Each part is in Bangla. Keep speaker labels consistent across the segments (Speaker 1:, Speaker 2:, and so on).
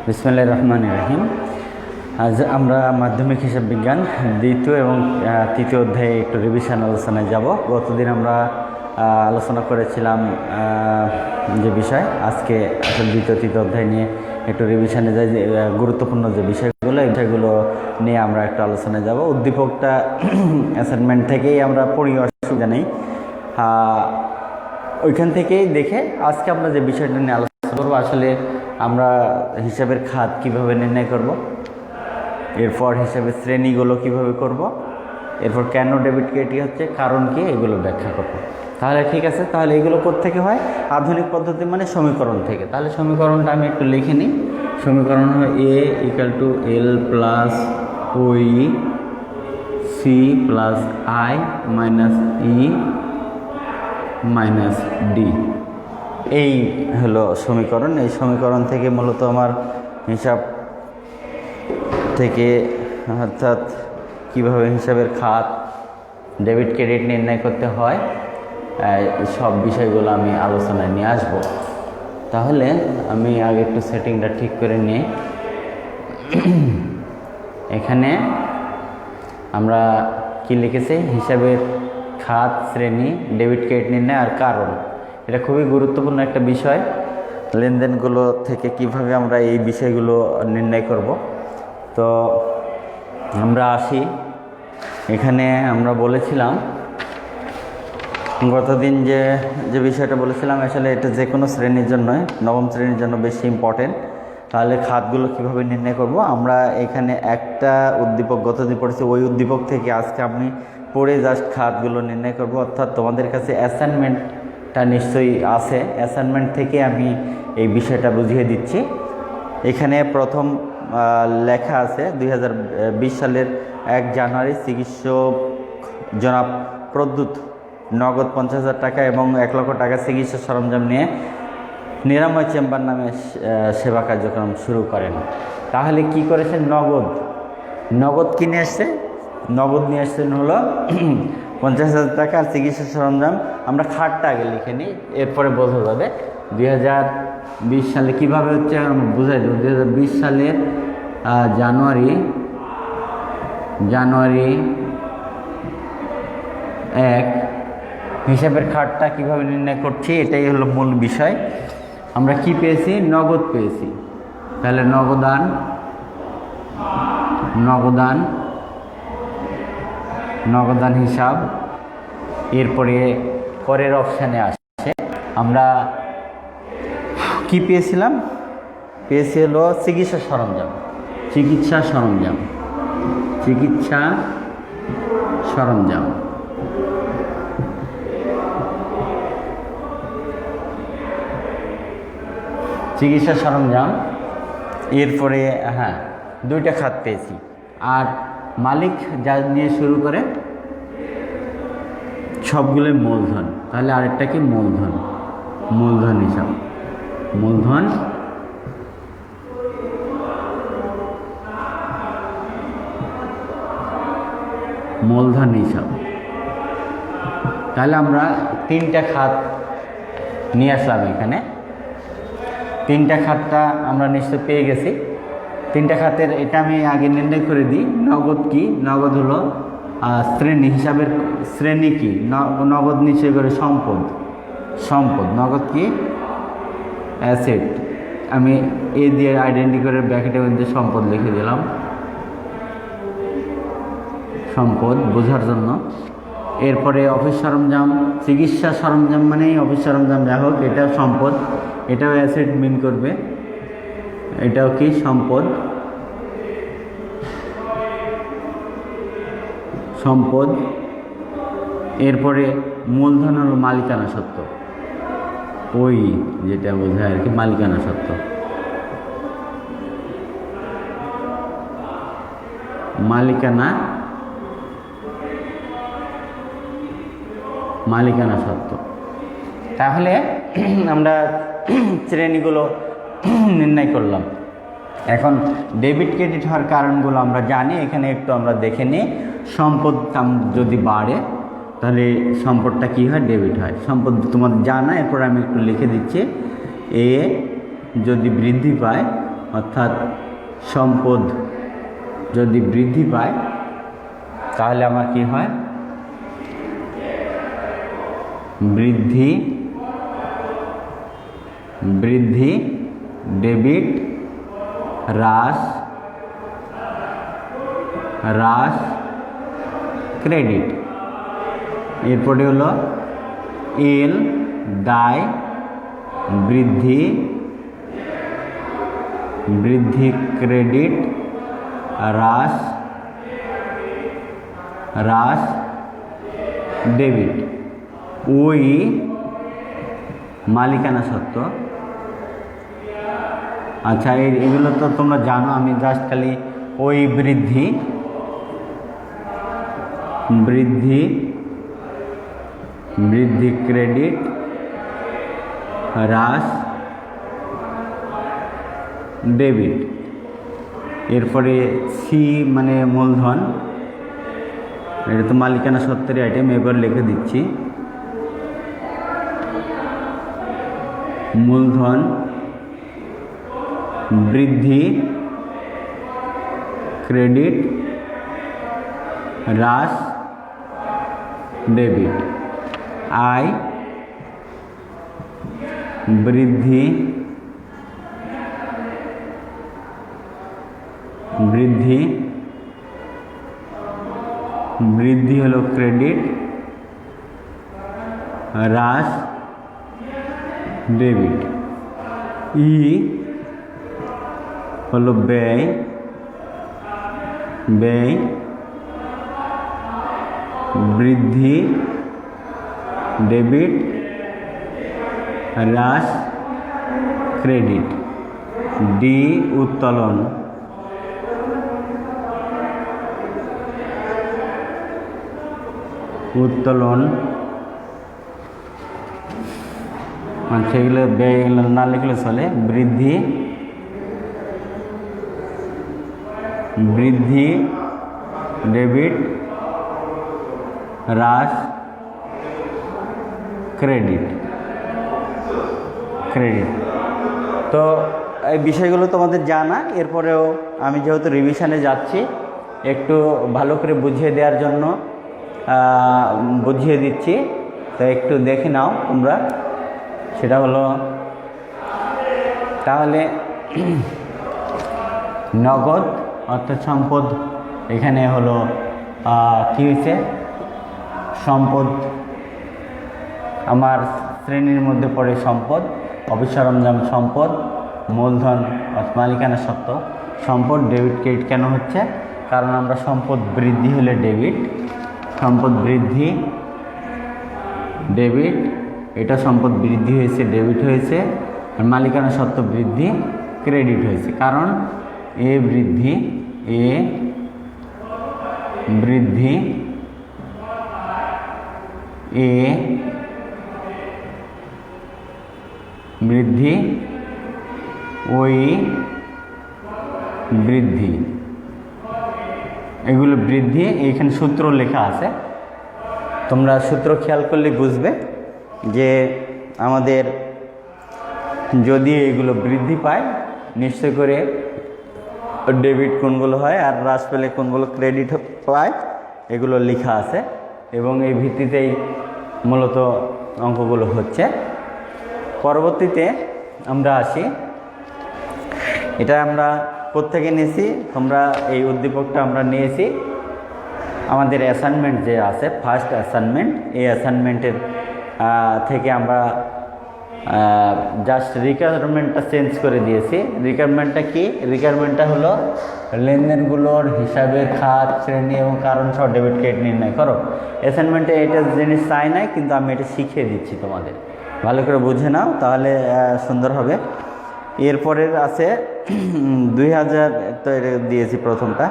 Speaker 1: বিসমিল্লাহির রহমানির রহিম। আজ আমরা মাধ্যমিক হিসাব বিজ্ঞান দ্বিতীয় এবং তৃতীয় অধ্যায়ে একটু রিভিশন আলোচনায় যাব। গতদিন আমরা আলোচনা করেছিলাম যে বিষয়, আজকে আসলে দ্বিতীয় তৃতীয় অধ্যায় নিয়ে একটু রিভিশনে যাই। যে গুরুত্বপূর্ণ যে বিষয়গুলো, এই বিষয়গুলো নিয়ে আমরা একটু আলোচনায় যাব। উদ্দীপকটা অ্যাসাইনমেন্ট থেকেই আমরা পড়ি, অসুবিধা নেই, ওইখান থেকেই দেখে আজকে আমরা যে বিষয়টা নিয়ে আলোচনা করবো, আসলে আমরা হিসাবের খাত কিভাবে নির্ণয় করব, এরপর হিসাবের শ্রেণীগুলো কিভাবে করব, এরপর কেন ডেবিট ক্রেডিট হচ্ছে, কারণ কি, এগুলো ব্যাখ্যা করব। তাহলে ঠিক আছে, তাহলে এগুলো কোত্থেকে হয়? আধুনিক পদ্ধতি মানে সমীকরণ থেকে। তাহলে সমীকরণটা আমি একটু লিখে নিই। সমীকরণ হয় a = l প্লাস ওই C plus I minus E minus D. এই হলো সমীকরণ। এই সমীকরণ থেকে মূলত আমার হিসাব থেকে, অর্থাৎ কীভাবে হিসাবের খাত, ডেবিট ক্রেডিট নির্ণয় করতে হয়, সব বিষয়গুলো আমি আলোচনায় নিয়ে আসব। তাহলে আমি আগে একটু সেটিংটা ঠিক করে নিই। এখানে আমরা কি লিখেছি? হিসাবের খাত, শ্রেণী, ডেবিট ক্রেডিট নির্ণয় আর কারণ। এটা খুবই গুরুত্বপূর্ণ একটা বিষয়। লেনদেনগুলো থেকে কিভাবে আমরা এই বিষয়গুলো নির্ণয় করব। তো আমরা আসি, এখানে আমরা বলেছিলাম গতদিন যে বিষয়টা বলেছিলাম, আসলে এটা যে কোনো শ্রেণীর জন্যই, নবম শ্রেণীর জন্য বেশি ইম্পর্টেন্ট। তাহলে খাতগুলো কিভাবে নির্ণয় করব, আমরা এখানে একটা উদ্দীপক গতদিন পড়েছি, ওই উদ্দীপক থেকে আজকে আমি পড়ে জাস্ট খাতগুলো নির্ণয় করব। অর্থাৎ তোমাদের কাছে অ্যাসাইনমেন্টটা নিশ্চয়ই আছে, অ্যাসাইনমেন্ট থেকে আমি এই বিষয়টা বুঝিয়ে দিচ্ছি। এখানে প্রথম লেখা আছে 2020 সালের 1 জানুয়ারি চিকিৎসক জনাব প্রদ্যুৎ নগদ 50,000 টাকা এবং 1 লক্ষ টাকা চিকিৎসা সরঞ্জাম নিয়ে নিরাময় চেম্বার নামে সেবা কার্যক্রম শুরু করেন। তাহলে কি করেছেন? নগদ কিনে আসছে, নগদ নিয়ে আসছেন হলো 50,000 টাকা আর চিকিৎসা সরঞ্জাম। আমরা খাতটা আগে লিখে নিই, এরপরে বোঝা যাবে 2020 সালে কীভাবে হচ্ছে বুঝাই দেব। 2020 সালের জানুয়ারি 1 হিসাবের খাতটা কিভাবে নির্ণয় করছি, এটাই হলো মূল বিষয়। আমরা কি পেয়েছি? নগদ পেয়েছি। তাহলে নগদান হিসাব। এরপরে পরের অপশানে আসছে আমরা কি পেয়েছিলাম? পেয়েছি হলো চিকিৎসা সরঞ্জাম। এরপরে দুইটা খাত পেয়েছি। আর মালিক যা নিয়ে শুরু করে সবগুলোই মূলধন। তাহলে আরেকটা কি? মূলধন হিসাব। মূলধন হিসাব। তাহলে আমরা 3টা খাত নিয়ে আসলাম এখানে। 3টা খাতটা আমরা নিশ্চয় পেয়ে গেছি। 3টা খাতের এটা আমি আগে নির্ণয় করে দিই। নগদ কি? নগদ হলো শ্রেণী। হিসাবের শ্রেণী কি? নগদ নিশ্চয় করে সম্পদ। নগদ কি? অ্যাসেট। আমি এ দিয়ে আইডেন্টি করে ব্র্যাকেটের মধ্যে সম্পদ লিখে দিলাম, সম্পদ বোঝার জন্য। এরপরে অফিস সরঞ্জাম, চিকিৎসা সরঞ্জাম মানেই অফিস সরঞ্জাম, যা হোক এটাও সম্পদ, এটাও অ্যাসেট মিন করবে, এটাও কি? সম্পদ। এরপরে মূলধন হলো মালিকানা সত্ত্ব, ওই যেটা বোঝায় আর কি, মালিকানা সত্ত্ব। তাহলে আমরা শ্রেণীগুলো নির্ণয় করলাম। এখন ডেবিট ক্রেডিট হওয়ার কারণগুলো আমরা জানি, এখানে একটু আমরা দেখে নিই। সম্পদ যদি বাড়ে তাহলে সম্পদটা কী হয়? ডেবিট হয়। সম্পদ তোমাদের জানা, এরপর আমি একটু লিখে দিচ্ছি। এ যদি বৃদ্ধি পায় অর্থাৎ সম্পদ যদি বৃদ্ধি পায় তাহলে আমার কি হয়, বৃদ্ধি বৃদ্ধি ডেবিট হ্রাস হ্রাস ক্রেডিট। এরপরে হলো এল দায় বৃদ্ধি বৃদ্ধি ক্রেডিট হ্রাস হ্রাস ডেবিট। ওই মালিকানা সত্ত্ব। আচ্ছা, এগুলো তো তোমরা জানো, আমি জাস্ট খালি ওই বৃদ্ধি বৃদ্ধি বৃদ্ধি ক্রেডিট হ্রাস ডেবিট। এরপরে সি মানে মূলধন, এটা তো মালিকানা সত্ত্বের আইটেম, এবার লিখে দিচ্ছি মূলধন বৃদ্ধি ক্রেডিট হ্রাস ডেবিট। আয় বৃদ্ধি বৃদ্ধি বৃদ্ধি হলো ক্রেডিট হ্রাস ডেবিট। ই হলো ব্যয় ব্যয় বৃদ্ধি ডেবিট হ্রাস ক্রেডিট। ডি উত্তোলন উত্তোলন। আচ্ছা, এগুলো ব্যয় এগুলো না লিখলে চলে। বৃদ্ধি বৃদ্ধি ডেবিট হ্রাস ক্রেডিট ক্রেডিট। তো এই বিষয়গুলো তোমাদের জানা, এরপরেও আমি যেহেতু রিভিশনে যাচ্ছি একটু ভালো করে বুঝিয়ে দেওয়ার জন্য বুঝিয়ে দিচ্ছি, তো একটু দেখে নাও তোমরা। সেটা হলো তাহলে নগদ অর্থাৎ সম্পদ, এখানে হলো কি হয়েছে, সম্পদ আমার শ্রেণীর মধ্যে পড়ে সম্পদ, অবিসরঞ্জাম সম্পদ, মূলধন মালিকানা সত্ত্ব, সম্পদ ডেবিট ক্রেডিট কেন হচ্ছে, কারণ আমরা সম্পদ বৃদ্ধি হলে ডেবিট, সম্পদ বৃদ্ধি ডেবিট, এটা সম্পদ বৃদ্ধি হয়েছে ডেবিট হয়েছে, আর মালিকানা সত্ত্ব বৃদ্ধি ক্রেডিট হয়েছে। কারণ এ বৃদ্ধি এ বৃদ্ধি ওই বৃদ্ধি, এগুলো বৃদ্ধি। এখানে সূত্র লেখা আছে, তোমরা সূত্র খেয়াল করলে বুঝবে যে আমাদের যদি এগুলো বৃদ্ধি পায় নিশ্চয় করে ডেবিট কোনগুলো হয় আর হ্রাস পেলে কোনগুলো ক্রেডিট পায়, এগুলো লেখা আছে এবং এই ভিত্তিতেই মূলত অঙ্কগুলো হচ্ছে। পরবর্তীতে আমরা আসি, এটা আমরা কোত্থেকে নিয়েছি, তোমরা এই উদ্দীপকটা আমরা নিয়েছি আমাদের অ্যাসাইনমেন্ট যে আছে, ফার্স্ট অ্যাসাইনমেন্ট, এই অ্যাসাইনমেন্টের থেকে আমরা জাস্ট রিকোয়ারমেন্টটা চেঞ্জ করে দিয়েছি। রিকোয়ারমেন্টটা কি, রিকোয়ারমেন্টটা হলো লেনদেনগুলোর হিসাবে খাত শ্রেণী এবং কারণ সহ ডেবিট ক্রেডিট নির্ণয় করো। অ্যাসাইনমেন্টে এটা জিনিস চাই নাই, কিন্তু আমি এটা শিখিয়ে দিচ্ছি তোমাদের, ভালো করে বুঝে নাও তাহলে সুন্দর হবে। এরপরের আছে 2000, তো এটা দিয়েছি প্রথমটা,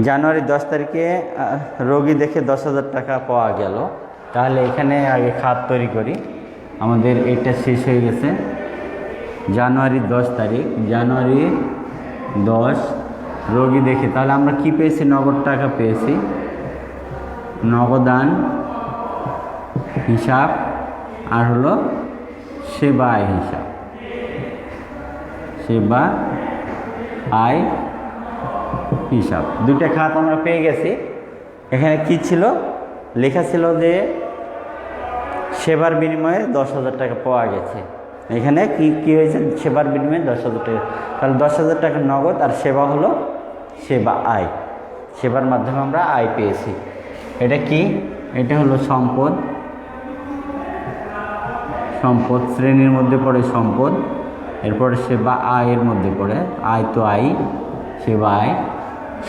Speaker 1: জানুয়ারি 10 তারিখে রোগী দেখে 10,000 টাকা পাওয়া গেল। তাহলে এখানে আগে খাত তৈরি করি, আমাদের এটা শেষ হয়ে গেছে জানুয়ারি 10 তারিখ, জানুয়ারি 10 রোগী দেখে, তাহলে আমরা কি পেয়েছি, নগদ টাকা পেয়েছি, নগদান হিসাব আর হলো সেবা হিসাব, সেবা আয় হিসাব। দুইটা খাত আমরা পেয়ে গেছি। এখানে কি ছিল, লেখা ছিল যে সেবার বিনিময়ে 10,000 টাকা পাওয়া গেছে। এখানে কি হয়েছে, সেবার বিনিময়ে 10,000 টাকা, তাহলে 10,000 টাকা নগদ, আর সেবা হলো সেবা আয়, সেবার মাধ্যমে আমরা আয় পেয়েছি। এটা কি, এটা হলো সম্পদ, সম্পদ শ্রেণীর মধ্যে পড়ে সম্পদ, এরপরে সেবা আয়ের মধ্যে পড়ে, আয় তো আয়, সেবা আয়।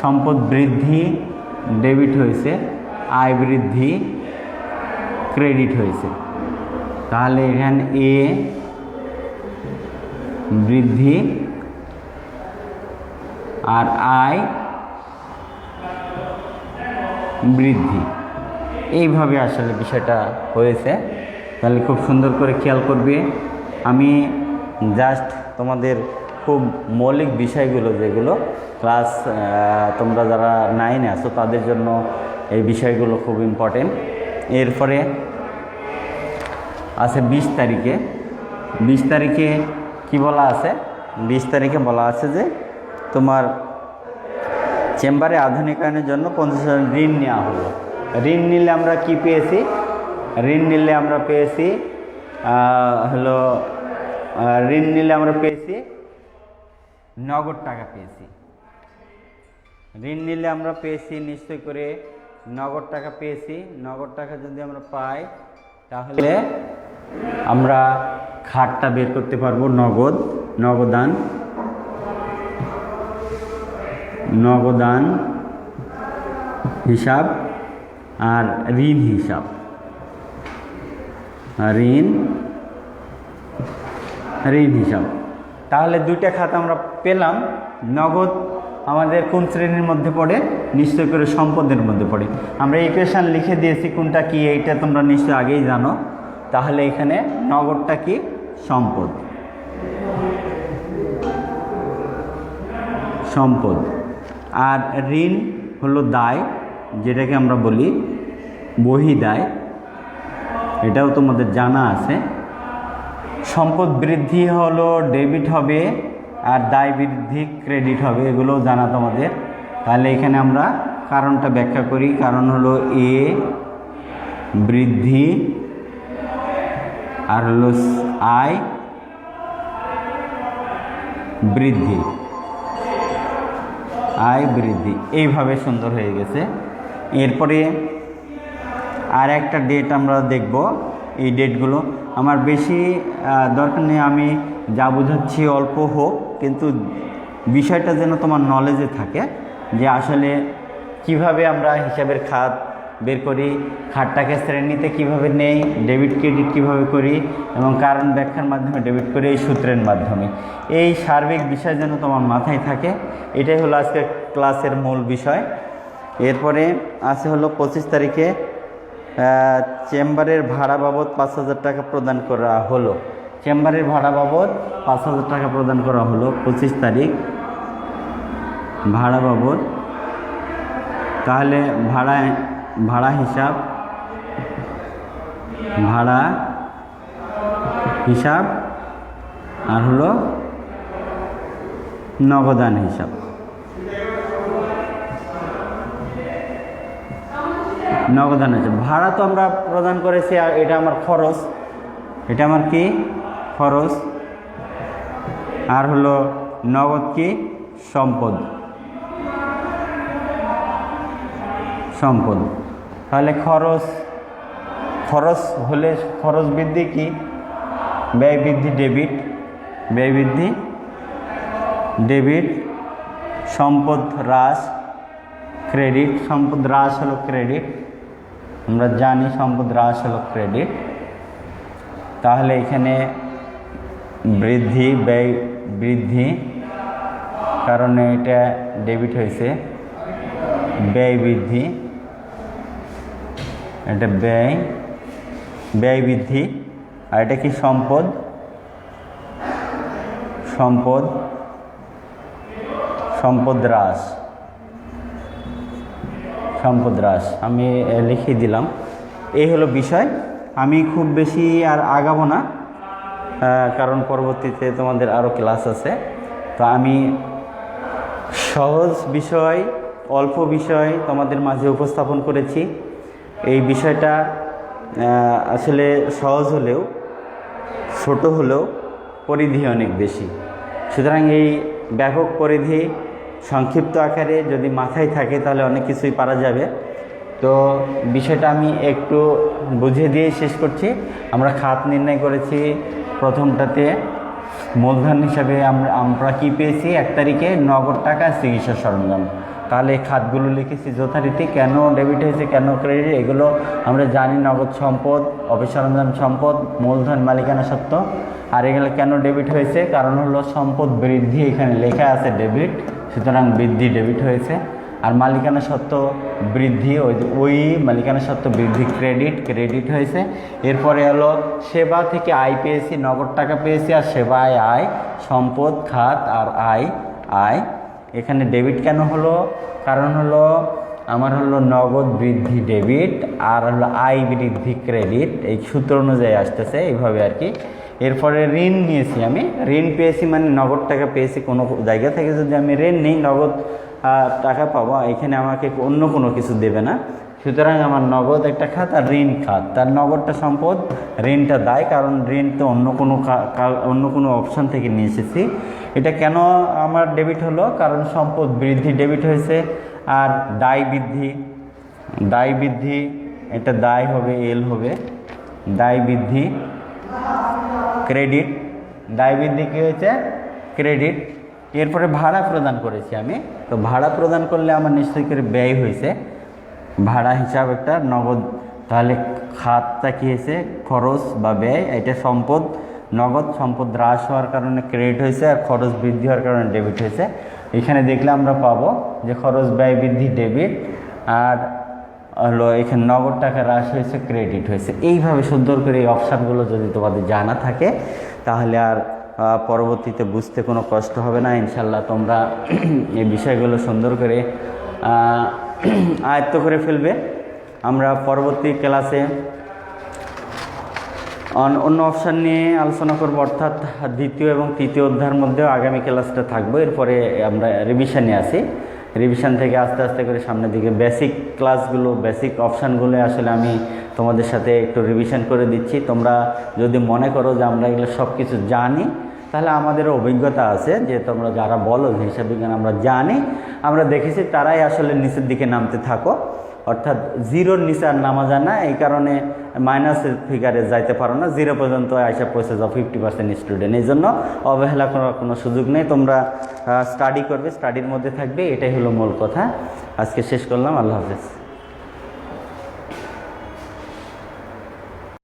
Speaker 1: সম্পদ বৃদ্ধি ডেবিট হয়েছে, আয় বৃদ্ধি ক্রেডিট হয়েছে। তাহলে এখানে এ বৃদ্ধি আর আয় বৃদ্ধি, এইভাবে আসলে বিষয়টা হয়েছে। তাহলে খুব সুন্দর করে খেয়াল করবে। আমি জাস্ট তোমাদের খুব মৌলিক বিষয়গুলো, যেগুলো ক্লাস তোমরা যারা 9-এ আছো তাদের জন্য এই বিষয়গুলো খুব ইম্পর্টেন্ট। এরপরে আছে 20 তারিখে। 20 তারিখে কি বলা আছে, 20 তারিখে বলা আছে যে তোমার চেম্বারে আধুনিকায়নের জন্য 50,000 ঋণ নেওয়া হলো। ঋণ নিলে আমরা কি পেয়েছি, ঋণ নিলে আমরা পেয়েছি ঋণ নিলে আমরা পেয়েছি নগদ টাকা পেয়েছি। ঋণ নিলে আমরা পেয়েছি নিশ্চয় করে নগদ টাকা পেয়েছি। নগদ টাকা যদি আমরা পাই তাহলে আমরা খাতটা বের করতে পারবো, নগদ, নগদান, নগদান হিসাব আর ঋণ হিসাব, ঋণ হিসাব। তাহলে দুইটা খাত আমরা পেলাম। নগদ আমাদের কোন শ্রেণীর মধ্যে পড়ে, নিশ্চয় করে সম্পদের মধ্যে পড়ে। আমরা ইকুয়েশন লিখে দিয়েছি কোনটা কি, এইটা তোমরা নিশ্চয় আগেই জানো। তাহলে এখানে নগদটা কি, সম্পদ, সম্পদ। আর ঋণ হলো দায়, যেটাকে আমরা বলি বহিদায়, এটাও তোমাদের জানা আছে। সম্পদ বৃদ্ধি হলো ডেবিট হবে, আর দায় বৃদ্ধি ক্রেডিট হবে, এগুলোও জানা তোমাদের। তাহলে এখানে আমরা কারণটা ব্যাখ্যা করি। কারণ হলো এ বৃদ্ধি আর হলো আয় বৃদ্ধি, আয় বৃদ্ধি, এইভাবে সুন্দর হয়ে গেছে। এরপরে আর একটা ডেট আমরা দেখব। এই ডেটগুলো আমার বেশি দরকার নেই, আমি যা বোঝাচ্ছি অল্প হোক, কিন্তু বিষয়টা যেন তোমার নলেজে থাকে যে আসলে কিভাবে আমরা হিসাবের খাত বের করি, খাতটাকে শ্রেণীতে কিভাবে নেই, ডেবিট ক্রেডিট কিভাবে করি, এবং কারণ ব্যাখ্যার মাধ্যমে ডেবিট করি, এই সূত্রের মাধ্যমে। এই সার্বিক বিষয় যেন তোমার মাথায় থাকে, এটাই হলো আজকে ক্লাসের মূল বিষয়। এরপরে আছে হলো 25 তারিখে চেম্বারের ভাড়া বাবদ 5,000 টাকা প্রদান করা হলো। চেম্বারের ভাড়া বাবদ 5,000 টাকা প্রদান করা হলো 25 তারিখ, ভাড়া বাবদ। তাহলে ভাড়া হিসাব, ভাড়া হিসাব আর হলো নগদান হিসাব। নগদান হিসাব, ভাড়া তো আমরা প্রদান করেছি, আর এটা আমার খরচ, এটা আমার কি খরচ, আর হলো নগদ কি সম্পদ, সম্পদ। তাহলে খরচ হলে খরচ বৃদ্ধি কি, ব্যয় বৃদ্ধি ডেবিট, ব্যয় বৃদ্ধি ডেবিট, সম্পদ হ্রাস ক্রেডিট, সম্পদ হ্রাস হলো ক্রেডিট, আমরা জানি সম্পদ হ্রাস হলো ক্রেডিট। তাহলে এখানে বৃদ্ধি, ব্যয় বৃদ্ধি, কারণে এটা ডেবিট হয়েছে, ব্যয় বৃদ্ধি, এটা ব্যয় বৃদ্ধি, আর এটা কি সম্পদ, সম্পদ হ্রাস, সম্পদ হ্রাস আমি লিখে দিলাম। এই হলো বিষয়। আমি খুব বেশি আর আগাবো না, কারণ পরবর্তীতে তোমাদের আরও ক্লাস আছে। তো আমি সহজ বিষয়, অল্প বিষয় তোমাদের মাঝে উপস্থাপন করেছি। এই বিষয়টা আসলে সহজ হলেও ছোট হলেও পরিধি অনেক বেশি। সুতরাং এই ব্যাপক পরিধি সংক্ষিপ্ত আকারে যদি মাথায় থাকে তাহলে অনেক কিছুই পারা যাবে। তো বিষয়টা আমি একটু বুঝিয়ে দিয়ে শেষ করছি। আমরা খাত নির্ণয় করেছি। প্রথমটাতে মূলধন হিসাবে আমরা কি পেয়েছি, 1 তারিখে নগদ টাকা, চিকিৎসা সরঞ্জাম। তাহলে এই খাতগুলো লিখেছি যথারীতি, কেন ডেবিট হয়েছে, কেন ক্রেডিট, এগুলো আমরা জানি। নগদ সম্পদ, অপসরঞ্জাম সম্পদ, মূলধন, মালিকানা সত্ত্ব। আর এগুলো কেন ডেবিট হয়েছে, কারণ হলো সম্পদ বৃদ্ধি, এখানে লেখা আছে ডেবিট, সুতরাং বৃদ্ধি ডেবিট হয়েছে। আর মালিকানা সত্ত্ব বৃদ্ধি, ওই মালিকানা সত্ত্ব বৃদ্ধি ক্রেডিট হয়েছে। এরপরে হলো সেবা থেকে আয় পেয়েছি, নগদ টাকা পেয়েছি, আর সেবায় আয়, সম্পদ খাত আর আয়। এখানে ডেবিট কেন হলো, কারণ হলো আমার হলো নগদ বৃদ্ধি ডেবিট আর হলো আয় বৃদ্ধি ক্রেডিট, এই সূত্র অনুযায়ী আসতেছে এইভাবে আর কি। এরপরে ঋণ নিয়েছি, আমি ঋণ পেয়েছি মানে নগদ টাকা পেয়েছি। কোনো জায়গা থেকে যদি আমি ঋণ নিই, নগদ টাকা পাবো, এখানে আমাকে অন্য কোনো কিছু দেবে না। সুতরাং আমার নগদ একটা খাত আর ঋণ খাত। তার নগদটা সম্পদ, ঋণটা দায়, কারণ ঋণ তো অন্য কোনো অপশান থেকে নিয়ে এসেছি। এটা কেন আমার ডেবিট হলো, কারণ সম্পদ বৃদ্ধি ডেবিট হয়েছে। আর দায় বৃদ্ধি, এটা দায় হবে, এল হবে, দায় বৃদ্ধি ক্রেডিট, দায় বৃদ্ধি কী হয়েছে, ক্রেডিট। এরপরে ভাড়া প্রদান করেছি আমি। তো ভাড়া প্রদান করলে আমার নিশ্চয়ই করে ব্যয় হয়েছে, ভাড়া হিসাব একটা নগদ। তাহলে খাতটা কী হয়েছে, খরচ বা ব্যয়। এটা সম্পদ, নগদ সম্পদ হ্রাস হওয়ার কারণে ক্রেডিট হয়েছে, আর খরচ বৃদ্ধি হওয়ার কারণে ডেবিট হয়েছে। এখানে দেখলে আমরা পাবো যে খরচ ব্যয় বৃদ্ধি ডেবিট, আর হলো এখানে নগদ টাকা হ্রাস হয়েছে, ক্রেডিট হয়েছে। এইভাবে সুন্দর করে এই অপশানগুলো যদি তোমাদের জানা থাকে তাহলে আর পরবর্তীতে বুঝতে কোনো কষ্ট হবে না। ইনশাল্লাহ তোমরা এই বিষয়গুলো সুন্দর করে আয়ত্ত করে ফেলবে। আমরা পরবর্তী ক্লাসে অন্য অপশান নিয়ে আলোচনা করব, অর্থাৎ দ্বিতীয় এবং তৃতীয় অধ্যায়ের মধ্যেও আগামী ক্লাসটা থাকবো। এরপরে আমরা রিভিশনে আসি। রিভিশন থেকে আস্তে আস্তে করে সামনের দিকে বেসিক ক্লাসগুলো, বেসিক অপশানগুলো আসলে আমি তোমাদের সাথে একটু রিভিশন করে দিচ্ছি। তোমরা যদি মনে করো যে আমরা এগুলো সব কিছু জানি, তাহলে আমাদেরও অভিজ্ঞতা আছে যে তোমরা যারা বলো যে হিসাব বিজ্ঞান আমরা জানি, আমরা দেখেছি তারাই আসলে নিচের দিকে নামতে থাকো। অর্থাৎ জিরোর নিচে আর নামা যায় না, এই কারণে মাইনাসের ফিগারে যাইতে পারো না, 0 পর্যন্ত আইসা পৌঁছে যাও 50% স্টুডেন্ট। এই জন্য অবহেলা করার কোনো সুযোগ নেই। তোমরা স্টাডি করবে, স্টাডির মধ্যে থাকবে, এটাই হলো মূল কথা। আজকে শেষ করলাম। আল্লাহ হাফেজ।